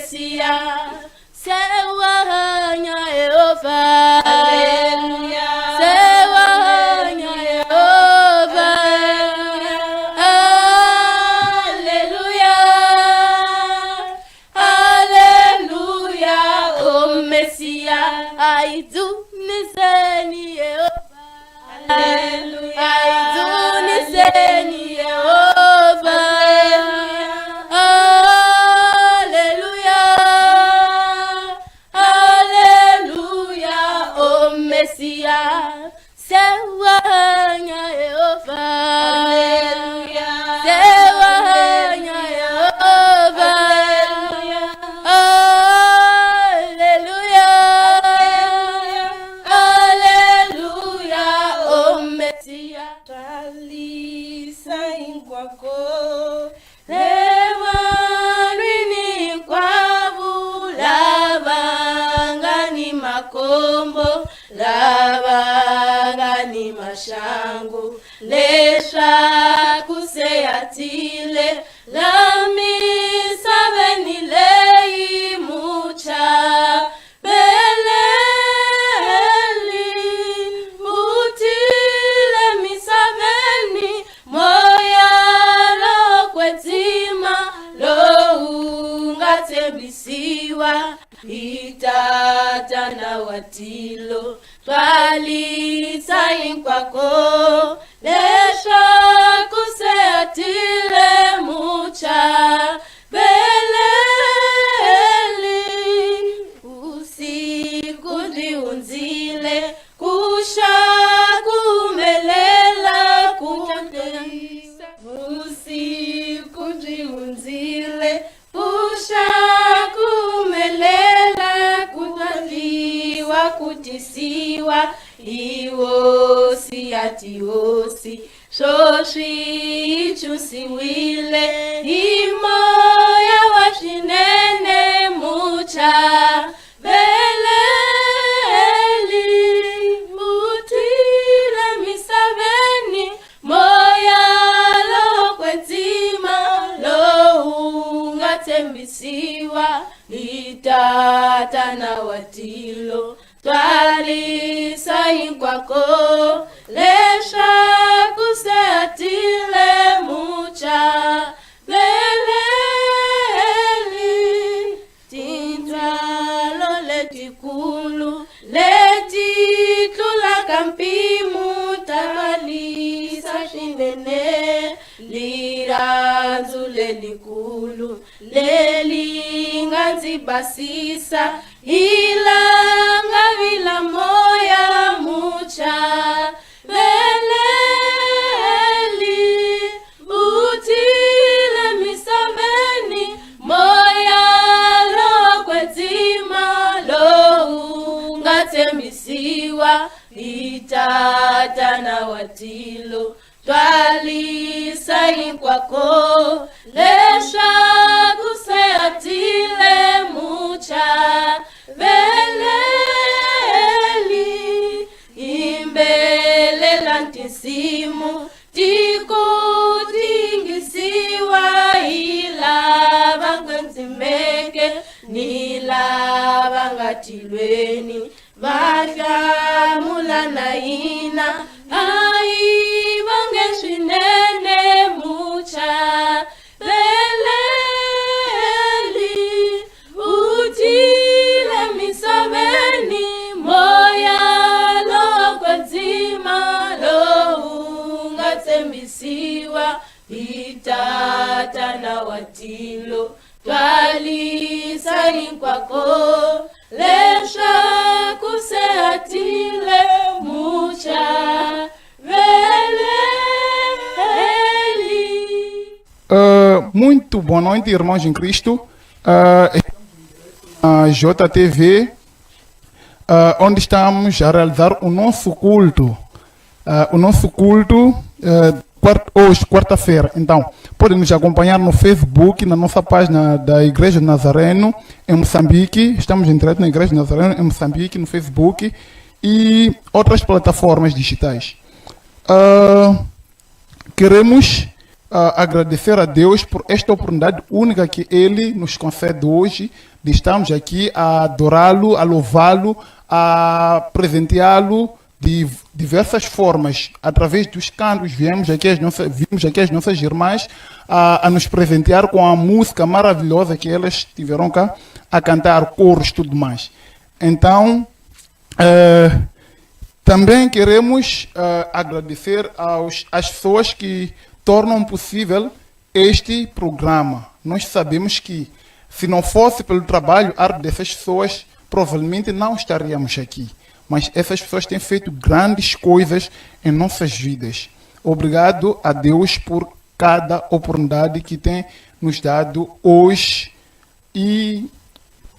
Messiah, Sewanya Jehovah, Alleluia, Sewanya Jehovah, Alleluia, Alleluia, oh Messiah, I do niseni Jehovah, Alleluia, I do niseni Jehovah. Messiah, Sewanya Jehovah, Alleluia, Sewanya Jehovah, Alleluia, Alleluia, oh Messiah, Talisa inkwako, Lewanwini kwavu, Labangani makombo, Labangani mashangu, lesha kuseyatile, lami sabeni lei mucha, beleli mutile misabeni, moya lo kwetima, lo ungatembisiwa, itata na watilo, twalisa inkwako, lesha kuseatile mucha, beleli usiku ndiunzile, kusha kumelela kutisa, usiku ndiunzile, kusha kumelela kutaliwa kutisiwa, iwosi atiosi shoshi chusiwile, imoya washinene mucha, beleli mutile misabeni, moya lo kwetima, lo ungatembisiwa, itata na watilo, twalisa inkwako, lesha kuseatile mucha, beleli tintwalo letikulu, letitula kampimu, talisa shinene, liranzu lelikulu, lelinganzibasisa, ilanga vila moya mucha, beleli utile misabeni, moya lo kwetima, lo ungatembisiwa, itata na watilo, twalisa inkwako, lesha kuseatile mucha, beleli imbelela ntisimu, tikutingisiwa, ilabangenzimeke, nilabangatilweni, vagamula na ina, aibangeshwinene mucha, beleli utile misabeni, moya lo kwenzima, lo ungatembisiwa, itata na watilo, twalisa inkwako, lesha kuseatile mucha, beleli. Muito boa noite, irmãos em Cristo. A JTV, onde estamos a realizar o nosso culto. Hoje, quarta-feira. Então, podem nos acompanhar no Facebook, na nossa página da Igreja Nazareno, em Moçambique. Estamos em direto na Igreja Nazareno, em Moçambique, no Facebook e outras plataformas digitais. Queremos agradecer a Deus por esta oportunidade única que Ele nos concede hoje, de estarmos aqui a adorá-lo, a louvá-lo, a presenteá-lo de diversas formas. Através dos cantos, vimos aqui as nossas irmãs a nos presentear com a música maravilhosa que elas tiveram cá a cantar, coros e tudo mais. Então, também queremos agradecer às pessoas que tornam possível este programa. Nós sabemos que, se não fosse pelo trabalho árduo dessas pessoas, provavelmente não estaríamos aqui. Mas essas pessoas têm feito grandes coisas em nossas vidas. Obrigado a Deus por cada oportunidade que tem nos dado hoje e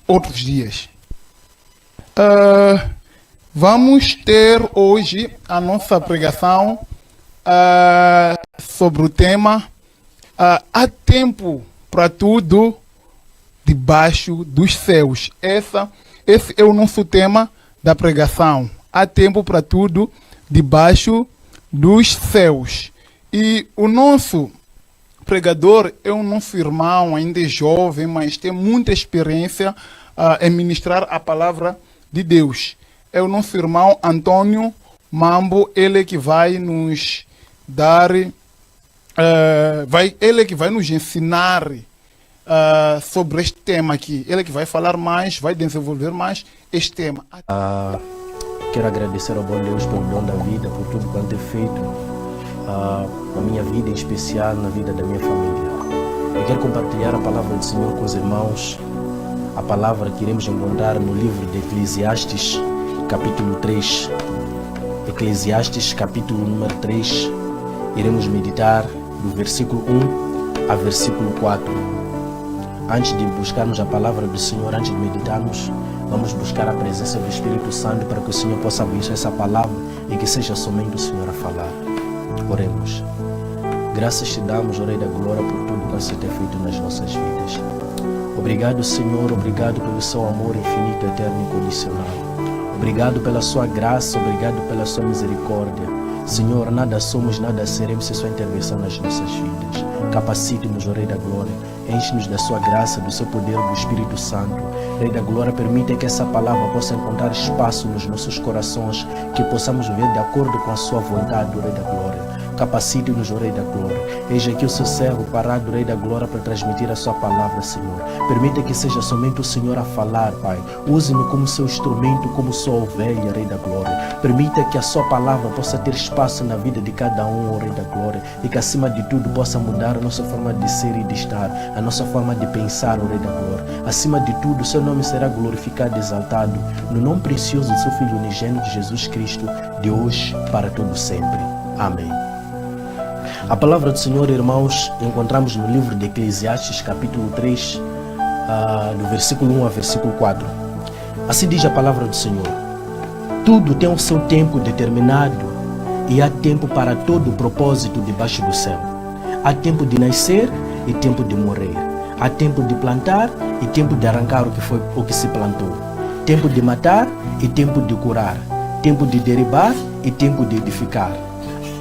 outros dias. Vamos ter hoje a nossa pregação sobre o tema há tempo para tudo debaixo dos céus. Esse é o nosso tema da pregação. Há tempo para tudo debaixo dos céus. E o nosso pregador é o nosso irmão, ainda é jovem, mas tem muita experiência em ministrar a palavra de Deus. É o nosso irmão Antônio Mambo, ele que vai nos dar, ele que vai nos ensinar sobre este tema aqui. Ele que vai falar mais, vai desenvolver mais este tema. Quero agradecer ao bom Deus pelo dom da vida, por tudo quanto é feito na minha vida, em especial na vida da minha família. Eu quero compartilhar a palavra do Senhor com os irmãos, a palavra que iremos encontrar no livro de Eclesiastes, capítulo 3. Eclesiastes, capítulo número 3, iremos meditar do versículo 1 a versículo 4. Antes de buscarmos a palavra do Senhor, antes de meditarmos, vamos buscar a presença do Espírito Santo para que o Senhor possa abençoar essa palavra e que seja somente o Senhor a falar. Oremos. Graças te damos, ó Rei da Glória, por tudo que você tem feito nas nossas vidas. Obrigado, Senhor, obrigado pelo seu amor infinito, eterno e incondicional. Obrigado pela sua graça, obrigado pela sua misericórdia. Senhor, nada somos, nada seremos sem sua intervenção nas nossas vidas. Capacite-nos, ó Rei da Glória. Enche-nos da sua graça, do seu poder, do Espírito Santo. Rei da Glória, permita que essa palavra possa encontrar espaço nos nossos corações, que possamos viver de acordo com a sua vontade, ó Rei da Glória. Capacite-nos, ó Rei da Glória. Eis aqui o seu servo parado, Rei da Glória, para transmitir a sua palavra, Senhor. Permita que seja somente o Senhor a falar, Pai. Use-me como seu instrumento, como sua ovelha, Rei da Glória. Permita que a sua palavra possa ter espaço na vida de cada um, ó Rei da Glória. E que, acima de tudo, possa mudar a nossa forma de ser e de estar, a nossa forma de pensar, ó Rei da Glória. Acima de tudo, o seu nome será glorificado e exaltado, no nome precioso do seu Filho unigênito, Jesus Cristo, de hoje para todo sempre. Amém. A palavra do Senhor, irmãos, encontramos no livro de Eclesiastes, capítulo 3, do versículo 1 ao versículo 4. Assim diz a palavra do Senhor: tudo tem o seu tempo determinado e há tempo para todo o propósito debaixo do céu. Há tempo de nascer e tempo de morrer. Há tempo de plantar e tempo de arrancar o que se plantou. Tempo de matar e tempo de curar. Tempo de derribar e tempo de edificar.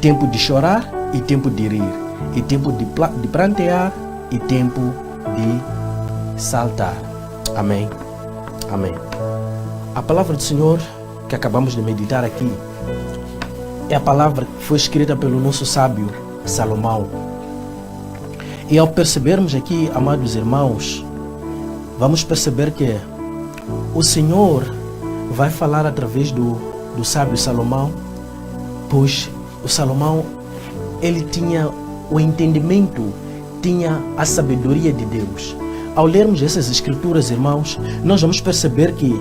Tempo de chorar e tempo de rir. E tempo de prantear e tempo de saltar. Amém. Amém. A palavra do Senhor que acabamos de meditar aqui é a palavra que foi escrita pelo nosso sábio Salomão. E ao percebermos aqui, amados irmãos, vamos perceber que o Senhor vai falar através do sábio Salomão, pois o Salomão, ele tinha o entendimento, tinha a sabedoria de Deus. Ao lermos essas escrituras, irmãos, nós vamos perceber que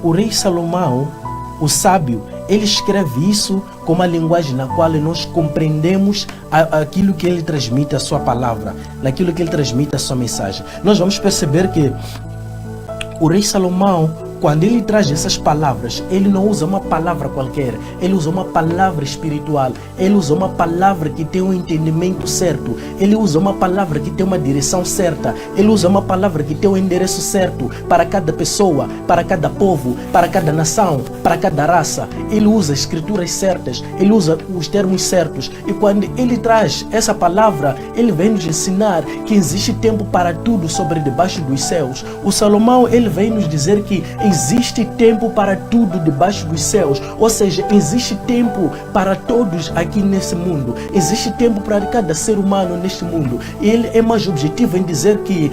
o rei Salomão, o sábio, ele escreve isso com uma linguagem na qual nós compreendemos aquilo que ele transmite, a sua palavra, naquilo que ele transmite, a sua mensagem. Nós vamos perceber que o rei Salomão, quando ele traz essas palavras, ele não usa uma palavra qualquer, ele usa uma palavra espiritual, ele usa uma palavra que tem um entendimento certo, ele usa uma palavra que tem uma direção certa, ele usa uma palavra que tem um endereço certo para cada pessoa, para cada povo, para cada nação, para cada raça. Ele usa as escrituras certas, ele usa os termos certos, e quando ele traz essa palavra, ele vem nos ensinar que existe tempo para tudo sobre debaixo dos céus. O Salomão, ele vem nos dizer que existe tempo para tudo debaixo dos céus, ou seja, existe tempo para todos aqui nesse mundo, existe tempo para cada ser humano neste mundo. E ele é mais objetivo em dizer que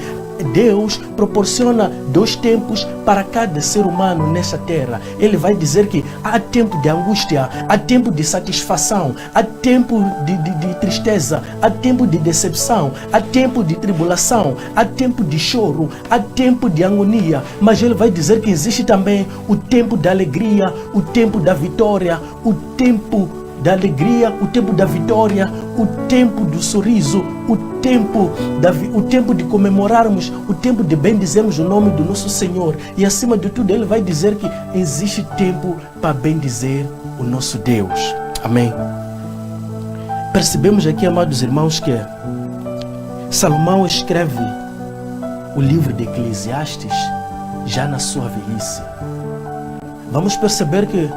Deus proporciona 2 tempos para cada ser humano nessa terra. Ele vai dizer que há tempo de angústia, há tempo de satisfação, há tempo de tristeza, há tempo de decepção, há tempo de tribulação, há tempo de choro, há tempo de agonia. Mas ele vai dizer que existe também o tempo da alegria, o tempo da vitória, o tempo da alegria, o tempo da vitória, o tempo do sorriso, o tempo de comemorarmos, o tempo de bendizermos o nome do nosso Senhor. E acima de tudo, ele vai dizer que existe tempo para bendizer o nosso Deus. Amém. Percebemos aqui, amados irmãos, que Salomão escreve o livro de Eclesiastes já na sua velhice. Vamos perceber que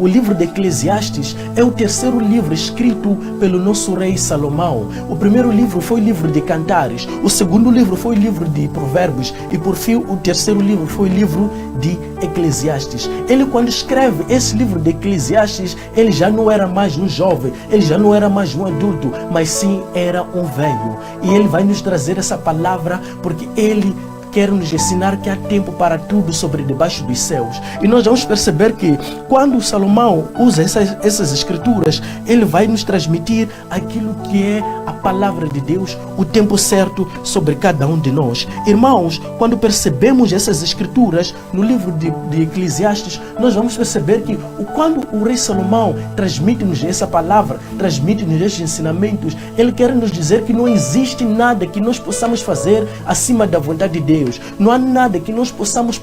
o livro de Eclesiastes é o 3º livro escrito pelo nosso rei Salomão. O primeiro livro foi o livro de Cantares, o segundo livro foi o livro de Provérbios e por fim o 3º livro foi o livro de Eclesiastes. Ele, quando escreve esse livro de Eclesiastes, ele já não era mais um jovem, ele já não era mais um adulto, mas sim era um velho. E ele vai nos trazer essa palavra porque ele quer nos ensinar que há tempo para tudo sobre debaixo dos céus. E nós vamos perceber que quando Salomão usa essas escrituras, ele vai nos transmitir aquilo que é a palavra de Deus, o tempo certo sobre cada um de nós. Irmãos, quando percebemos essas escrituras no livro de Eclesiastes, nós vamos perceber que quando o rei Salomão transmite-nos essa palavra, transmite-nos esses ensinamentos, ele quer nos dizer que não existe nada que nós possamos fazer acima da vontade de Deus. Não há nada que nós possamos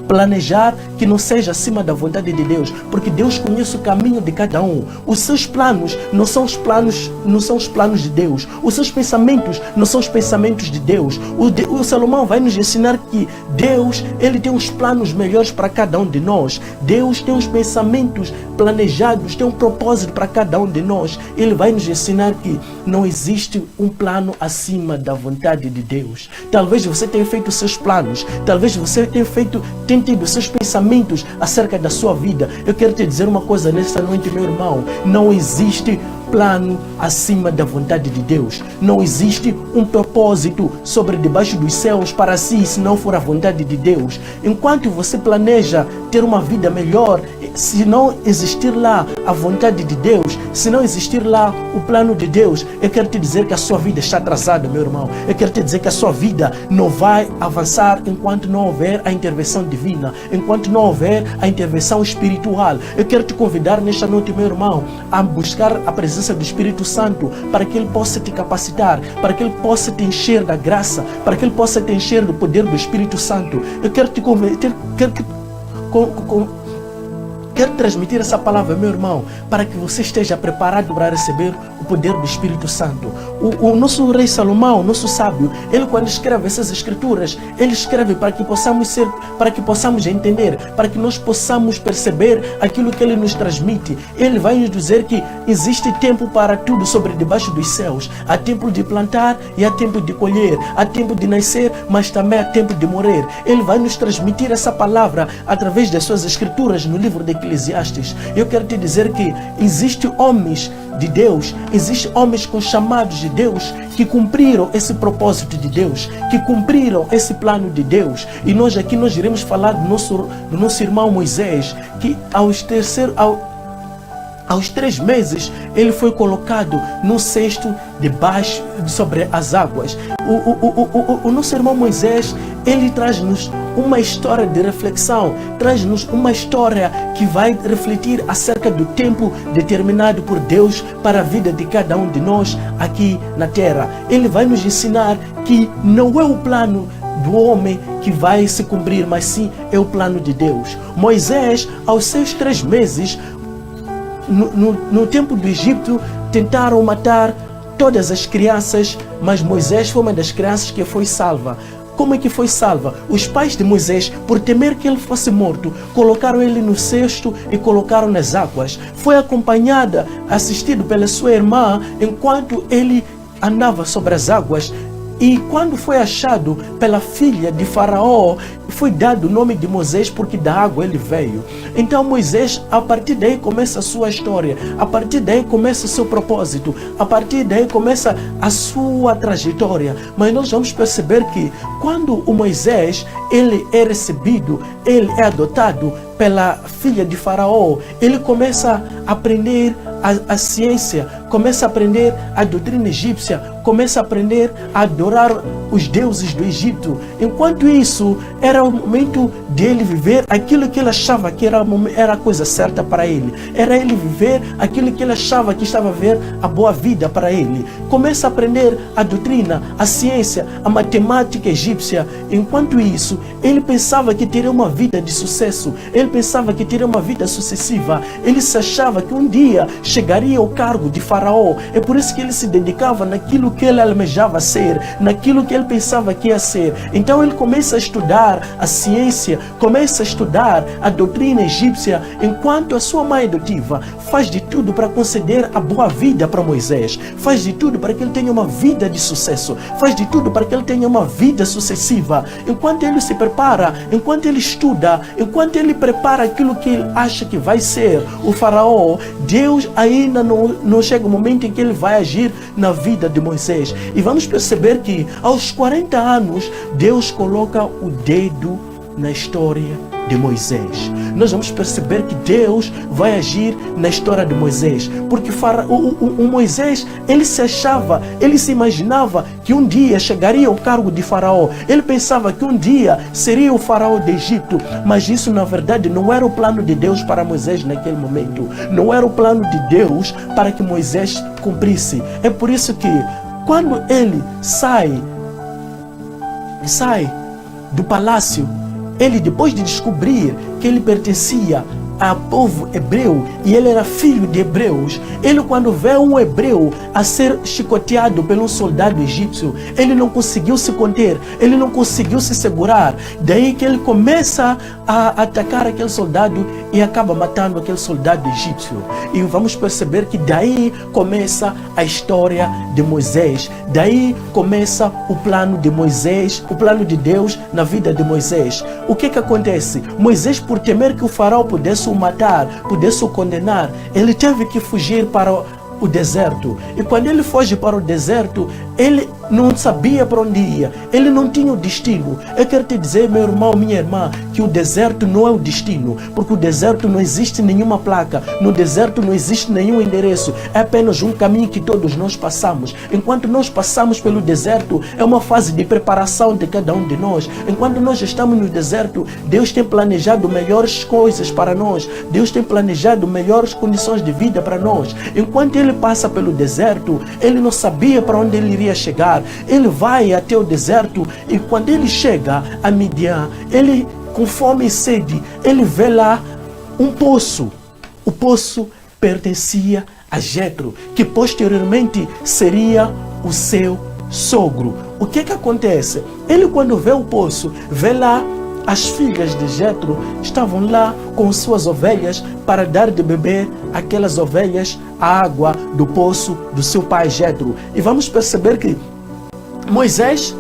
planejar que não seja acima da vontade de Deus, porque Deus conhece o caminho de cada um. Os seus planos não são os planos de Deus. Os seus pensamentos não são os pensamentos de Deus. O Salomão vai nos ensinar que Deus, ele tem uns planos melhores para cada um de nós. Deus tem uns pensamentos planejados, tem um propósito para cada um de nós. Ele vai nos ensinar que não existe um plano acima da vontade de Deus. Talvez você tenha feito seus planos, talvez você tenha tido seus pensamentos acerca da sua vida. Eu quero te dizer uma coisa nesta noite, meu irmão: não existe plano acima da vontade de Deus. Não existe um propósito sobre debaixo dos céus para si, se não for a vontade de Deus. Enquanto você planeja ter uma vida melhor, se não existir lá a vontade de Deus, se não existir lá o plano de Deus, eu quero te dizer que a sua vida está atrasada, meu irmão. Eu quero te dizer que a sua vida não vai avançar enquanto não houver a intervenção divina, enquanto não houver a intervenção espiritual. Eu quero te convidar nesta noite, meu irmão, a buscar a presença do Espírito Santo, para que ele possa te capacitar, para que ele possa te encher da graça, para que ele possa te encher do poder do Espírito Santo. Eu quero te convidar, quero transmitir essa palavra, meu irmão, para que você esteja preparado para receber o poder do Espírito Santo. O nosso rei Salomão, nosso sábio, ele, quando escreve essas escrituras, ele escreve para que possamos entender, para que nós possamos perceber aquilo que ele nos transmite. Ele vai nos dizer que existe tempo para tudo sobre debaixo dos céus. Há tempo de plantar e há tempo de colher, há tempo de nascer, mas também há tempo de morrer. Ele vai nos transmitir essa palavra através das suas escrituras no livro de Eclesiastes. Eu quero te dizer que existem homens de Deus, existem homens com chamados de Deus que cumpriram esse propósito de Deus, que cumpriram esse plano de Deus. E nós iremos falar do nosso irmão Moisés, que aos 3 meses ele foi colocado no cesto debaixo, sobre as águas. O nosso irmão Moisés, ele traz-nos uma história de reflexão, traz-nos uma história que vai refletir acerca do tempo determinado por Deus para a vida de cada um de nós aqui na terra. Ele vai nos ensinar que não é o plano do homem que vai se cumprir, mas sim é o plano de Deus. Moisés, aos seus 3 meses, no tempo do Egito, tentaram matar todas as crianças, mas Moisés foi uma das crianças que foi salva. Como é que foi salva? Os pais de Moisés, por temer que ele fosse morto, colocaram ele no cesto e colocaram nas águas. Foi acompanhada, assistido pela sua irmã, enquanto ele andava sobre as águas. E quando foi achado pela filha de Faraó, foi dado o nome de Moisés porque da água ele veio. Então Moisés, a partir daí começa a sua história, a partir daí começa o seu propósito, a partir daí começa a sua trajetória. Mas nós vamos perceber que quando o Moisés ele é recebido, ele é adotado pela filha de Faraó, ele começa a aprender a ciência, começa a aprender a doutrina egípcia, começa a aprender a adorar os deuses do Egito. Enquanto isso, era o momento dele viver aquilo que ele achava que era a coisa certa para ele. Era ele viver aquilo que ele achava que estava a ver a boa vida para ele. Começa a aprender a doutrina, a ciência, a matemática egípcia. Enquanto isso, ele pensava que teria uma vida de sucesso. Ele pensava que teria uma vida sucessiva. Ele se achava que um dia chegaria ao cargo de Faraó. É por isso que ele se dedicava naquilo que ele almejava ser, naquilo que ele pensava que ia ser. Então ele começa a estudar a ciência, começa a estudar a doutrina egípcia, enquanto a sua mãe adotiva faz de tudo para conceder a boa vida para Moisés, faz de tudo para que ele tenha uma vida de sucesso, faz de tudo para que ele tenha uma vida sucessiva. Enquanto ele se prepara, enquanto ele estuda, enquanto ele prepara aquilo que ele acha que vai ser o Faraó, Deus ainda não chega o momento em que ele vai agir na vida de Moisés. E vamos perceber que aos 40 anos, Deus coloca o dedo na história de Moisés. Nós vamos perceber que Deus vai agir na história de Moisés, porque o Moisés, ele se achava, ele se imaginava que um dia chegaria ao cargo de Faraó. Ele pensava que um dia seria o Faraó do Egito, mas isso na verdade não era o plano de Deus para Moisés naquele momento. Não era o plano de Deus para que Moisés cumprisse. É por isso que quando ele sai do palácio, ele, depois de descobrir que ele pertencia ao povo hebreu e ele era filho de hebreus, ele, quando vê um hebreu a ser chicoteado por um soldado egípcio, ele não conseguiu se conter, ele não conseguiu se segurar. Daí que ele começa a atacar aquele soldado e acaba matando aquele soldado egípcio. E vamos perceber que daí começa a história de Moisés. Daí começa o plano de Moisés, o plano de Deus na vida de Moisés. O que acontece? Moisés, por temer que o faraó pudesse o matar, pudesse o condenar, ele teve que fugir para o deserto. E quando ele foge para o deserto, ele não sabia para onde ia, ele não tinha o destino. Eu quero te dizer, meu irmão, minha irmã, que o deserto não é o destino, porque o deserto não existe nenhuma placa, no deserto não existe nenhum endereço, é apenas um caminho que todos nós passamos. Enquanto nós passamos pelo deserto, é uma fase de preparação de cada um de nós. Enquanto nós estamos no deserto, Deus tem planejado melhores coisas para nós, Deus tem planejado melhores condições de vida para nós. Enquanto ele passa pelo deserto, ele não sabia para onde ele iria chegar. Ele vai até o deserto e quando ele chega a Midian, ele, com fome e sede, ele vê lá um poço. O poço pertencia a Jetro, que posteriormente seria o seu sogro. O que acontece? Ele, quando vê o poço, vê lá as filhas de Jetro estavam lá com suas ovelhas para dar de beber aquelas ovelhas a água do poço do seu pai Jetro. E vamos perceber que Moisés,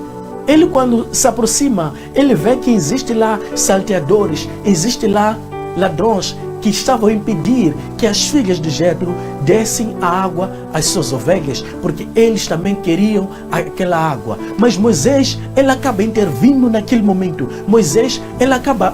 ele, quando se aproxima, ele vê que existe lá salteadores, existe lá ladrões que estavam a impedir que as filhas de Jetro dessem a água às suas ovelhas, porque eles também queriam aquela água. Mas Moisés, ele acaba intervindo naquele momento. Moisés, ele acaba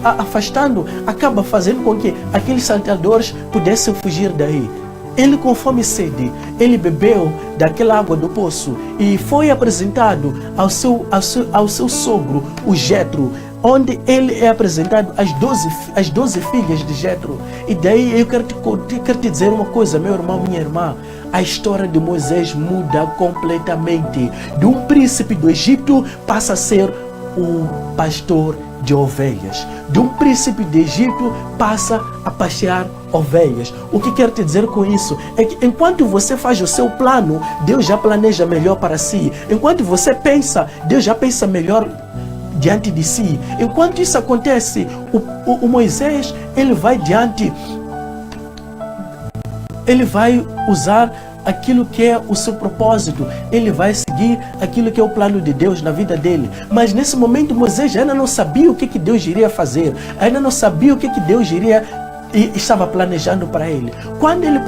afastando, acaba fazendo com que aqueles salteadores pudessem fugir daí. Ele, com fome e sede, ele bebeu daquela água do poço e foi apresentado ao seu sogro, o Jetro, onde ele é apresentado às 12 filhas de Jetro. E daí eu quero te dizer uma coisa, meu irmão, minha irmã. A história de Moisés muda completamente. De um príncipe do Egito passa a ser o pastor de ovelhas. De um príncipe de Egito passa a pastear ovelhas. O que quero te dizer com isso é que enquanto você faz o seu plano, Deus já planeja melhor para si. Enquanto você pensa, Deus já pensa melhor diante de si. Enquanto isso acontece, o Moisés, ele vai diante, ele vai usar aquilo que é o seu propósito, ele vai seguir aquilo que é o plano de Deus na vida dele. Mas nesse momento Moisés ainda não sabia o que Deus iria fazer, ainda não sabia o que Deus iria e estava planejando para ele. Quando ele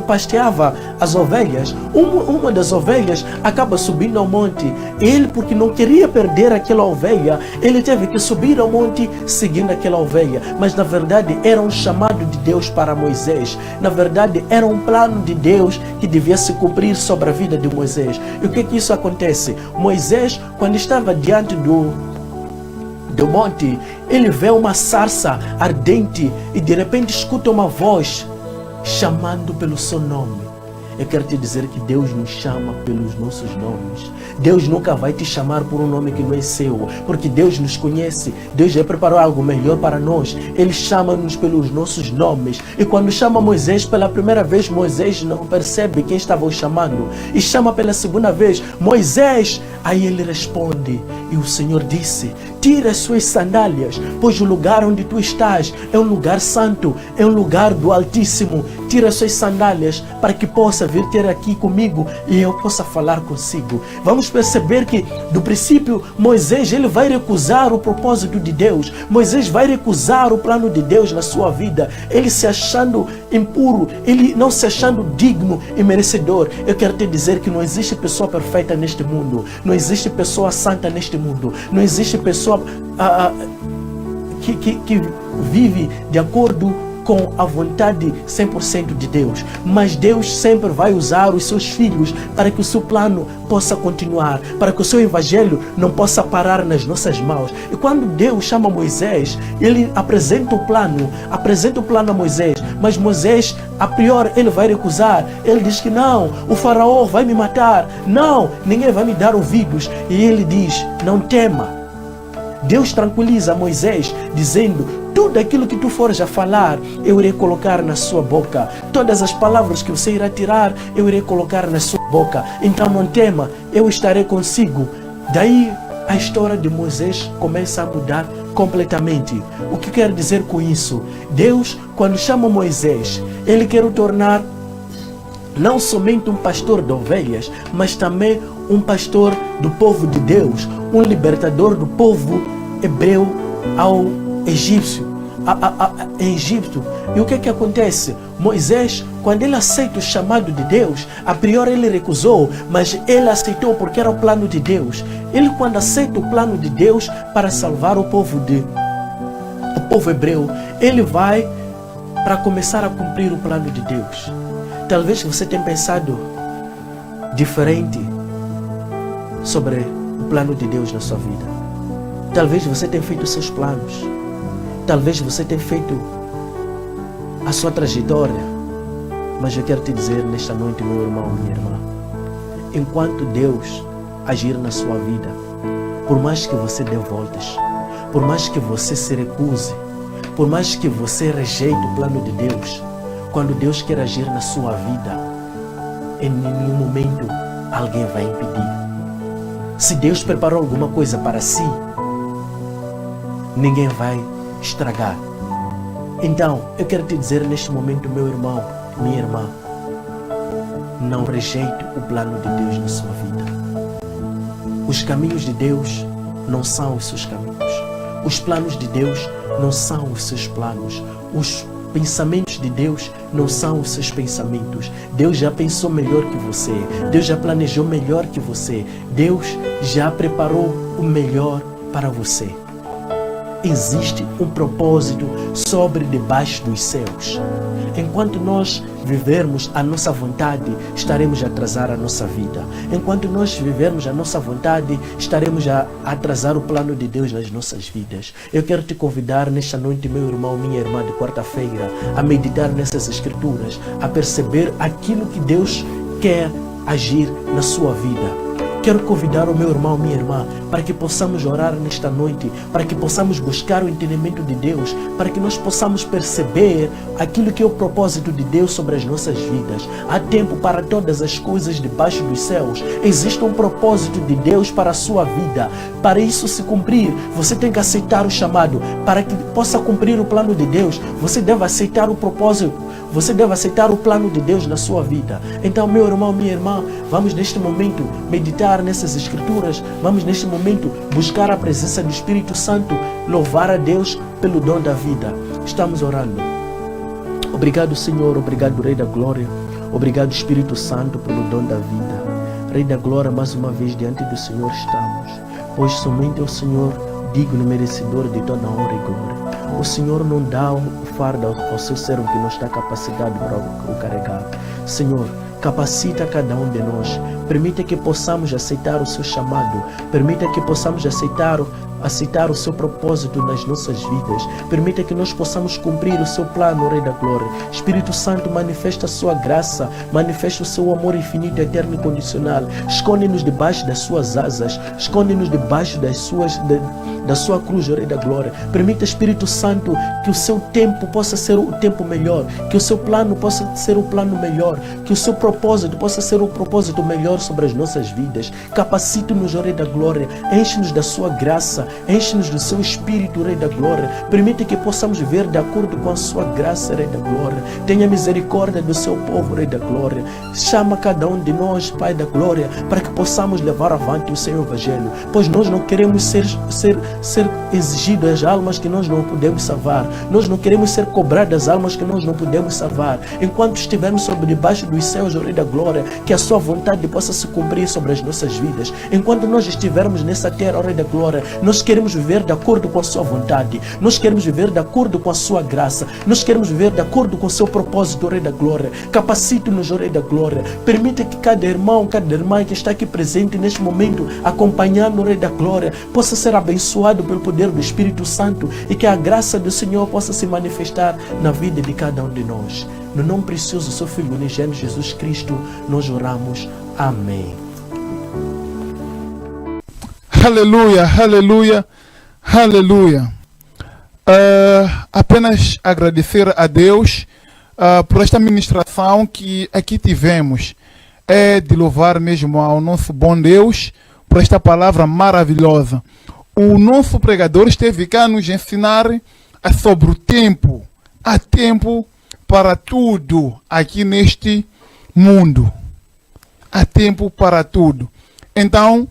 pasteava as ovelhas, uma das ovelhas acaba subindo ao monte. Ele, porque não queria perder aquela ovelha, ele teve que subir ao monte seguindo aquela ovelha. Mas na verdade era um chamado de Deus para Moisés. Na verdade era um plano de Deus que devia se cumprir sobre a vida de Moisés. E o que isso acontece? Moisés, quando estava diante do monte, ele vê uma sarça ardente e de repente escuta uma voz chamando pelo seu nome. Eu quero te dizer que Deus nos chama pelos nossos nomes. Deus nunca vai te chamar por um nome que não é seu, porque Deus nos conhece. Deus já preparou algo melhor para nós. Ele chama-nos pelos nossos nomes. E quando chama Moisés pela primeira vez, Moisés não percebe quem estava o chamando. E chama pela segunda vez, Moisés. Aí ele responde, e o Senhor disse: tira as suas sandálias, pois o lugar onde tu estás é um lugar santo, é um lugar do Altíssimo. Tira as suas sandálias para que possa vir ter aqui comigo e eu possa falar consigo. Vamos perceber que do princípio Moisés, ele vai recusar o propósito de Deus. Moisés vai recusar o plano de Deus na sua vida. Ele se achando impuro, ele não se achando digno e merecedor. Eu quero te dizer que não existe pessoa perfeita neste mundo. Não existe pessoa santa neste mundo. Não existe pessoa que vive de acordo com a vontade 100% de Deus. Mas Deus sempre vai usar os seus filhos para que o seu plano possa continuar, para que o seu evangelho não possa parar nas nossas mãos. E quando Deus chama Moisés, ele apresenta o plano a Moisés, mas Moisés, a priori, ele vai recusar. Ele diz que não, o faraó vai me matar, não, ninguém vai me dar ouvidos. E ele diz, não tema. Deus tranquiliza Moisés, dizendo, tudo aquilo que tu fores a falar, eu irei colocar na sua boca. Todas as palavras que você irá tirar, eu irei colocar na sua boca. Então não tema, eu estarei consigo. Daí a história de Moisés começa a mudar completamente. O que quero dizer com isso? Deus, quando chama Moisés, ele quer o tornar não somente um pastor de ovelhas, mas também um pastor do povo de Deus, um libertador do povo hebreu ao egípcio, em Egito. E o que acontece? Moisés, quando ele aceita o chamado de Deus, a priori ele recusou, mas ele aceitou porque era o plano de Deus. Ele, quando aceita o plano de Deus para salvar o povo hebreu, ele vai para começar a cumprir o plano de Deus. Talvez você tenha pensado diferente sobre o plano de Deus na sua vida. Talvez você tenha feito os seus planos. Talvez você tenha feito a sua trajetória. Mas eu quero te dizer nesta noite, meu irmão, minha irmã, enquanto Deus agir na sua vida, por mais que você dê voltas, por mais que você se recuse, por mais que você rejeite o plano de Deus, quando Deus quer agir na sua vida, em nenhum momento alguém vai impedir. Se Deus preparou alguma coisa para si, ninguém vai estragar. Então, eu quero te dizer neste momento, meu irmão, minha irmã, não rejeite o plano de Deus na sua vida. Os caminhos de Deus não são os seus caminhos. Os planos de Deus não são os seus planos. Os pensamentos de Deus não são os seus pensamentos. Deus já pensou melhor que você. Deus já planejou melhor que você. Deus já preparou o melhor para você. Existe um propósito sobre debaixo dos céus. Enquanto nós vivermos a nossa vontade, estaremos a atrasar a nossa vida. Enquanto nós vivermos a nossa vontade, estaremos a atrasar o plano de Deus nas nossas vidas. Eu quero te convidar nesta noite, meu irmão, minha irmã, de quarta-feira, a meditar nessas escrituras, a perceber aquilo que Deus quer agir na sua vida. Quero convidar o meu irmão, minha irmã, para que possamos orar nesta noite, para que possamos buscar o entendimento de Deus, para que nós possamos perceber aquilo que é o propósito de Deus sobre as nossas vidas. Há tempo para todas as coisas debaixo dos céus. Existe um propósito de Deus para a sua vida. Para isso se cumprir, você tem que aceitar o chamado. Para que possa cumprir o plano de Deus, você deve aceitar o propósito. Você deve aceitar o plano de Deus na sua vida. Então, meu irmão, minha irmã, vamos neste momento meditar nessas escrituras. Vamos neste momento buscar a presença do Espírito Santo, louvar a Deus pelo dom da vida. Estamos orando. Obrigado, Senhor. Obrigado, Rei da Glória. Obrigado, Espírito Santo, pelo dom da vida. Rei da Glória, mais uma vez diante do Senhor estamos, pois somente o Senhor, digno e merecedor de toda honra e glória. O Senhor não dá o fardo ao seu servo que não está capacitado para o carregar. Senhor, capacita cada um de nós. Permita que possamos aceitar o seu chamado. Permita que possamos aceitar o seu propósito nas nossas vidas. Permita que nós possamos cumprir o seu plano, Rei da Glória. Espírito Santo, manifesta a sua graça, manifesta o seu amor infinito, eterno e condicional. Esconde-nos debaixo das suas asas, esconde-nos debaixo da sua cruz, Rei da Glória. Permita, Espírito Santo, que o seu tempo possa ser o tempo melhor, que o seu plano possa ser o plano melhor, que o seu propósito possa ser o propósito melhor sobre as nossas vidas. Capacite-nos, Rei da Glória, enche-nos da sua graça, enche-nos do seu Espírito, Rei da Glória. Permite que possamos viver de acordo com a sua graça, Rei da Glória. Tenha misericórdia do seu povo, Rei da Glória. Chama cada um de nós, Pai da Glória, para que possamos levar avante o seu Evangelho, pois nós não queremos ser exigido as almas que nós não podemos salvar. Nós não queremos ser cobradas as almas que nós não podemos salvar. Enquanto estivermos sobre debaixo dos céus, Rei da Glória, que a sua vontade possa se cumprir sobre as nossas vidas. Enquanto nós estivermos nessa terra, Rei da Glória, nós queremos viver de acordo com a sua vontade. Nós queremos viver de acordo com a sua graça. Nós queremos viver de acordo com o seu propósito, Rei da Glória. Capacite-nos, Rei da Glória. Permita que cada irmão, cada irmã que está aqui presente neste momento, acompanhando o Rei da Glória, possa ser abençoado pelo poder do Espírito Santo e que a graça do Senhor possa se manifestar na vida de cada um de nós. No nome precioso do seu Filho unigênito Jesus Cristo, nós oramos. Amém. Aleluia, aleluia, aleluia. Apenas agradecer a Deus por esta ministração que aqui tivemos. É de louvar mesmo ao nosso bom Deus por esta palavra maravilhosa. O nosso pregador esteve cá a nos ensinar sobre o tempo. Há tempo para tudo aqui neste mundo. Há tempo para tudo. Então,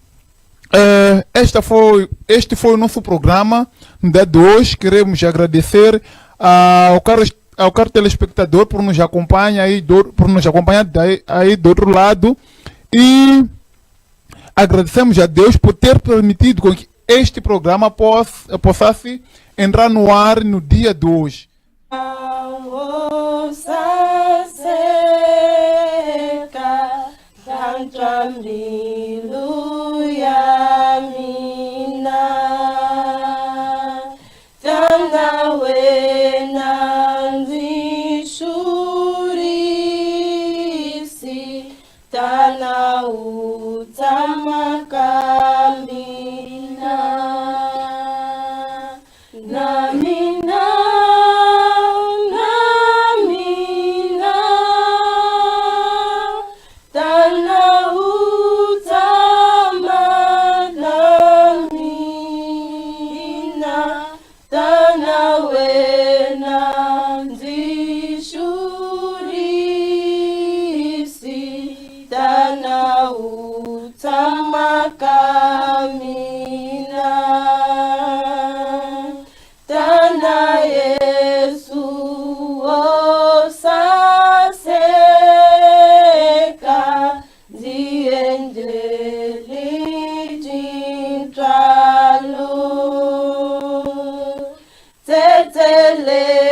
este foi o nosso programa no dia de hoje. Queremos agradecer ao caro telespectador por nos acompanhar aí do outro lado, e agradecemos a Deus por ter permitido que este programa possa entrar no ar no dia de hoje. Tetele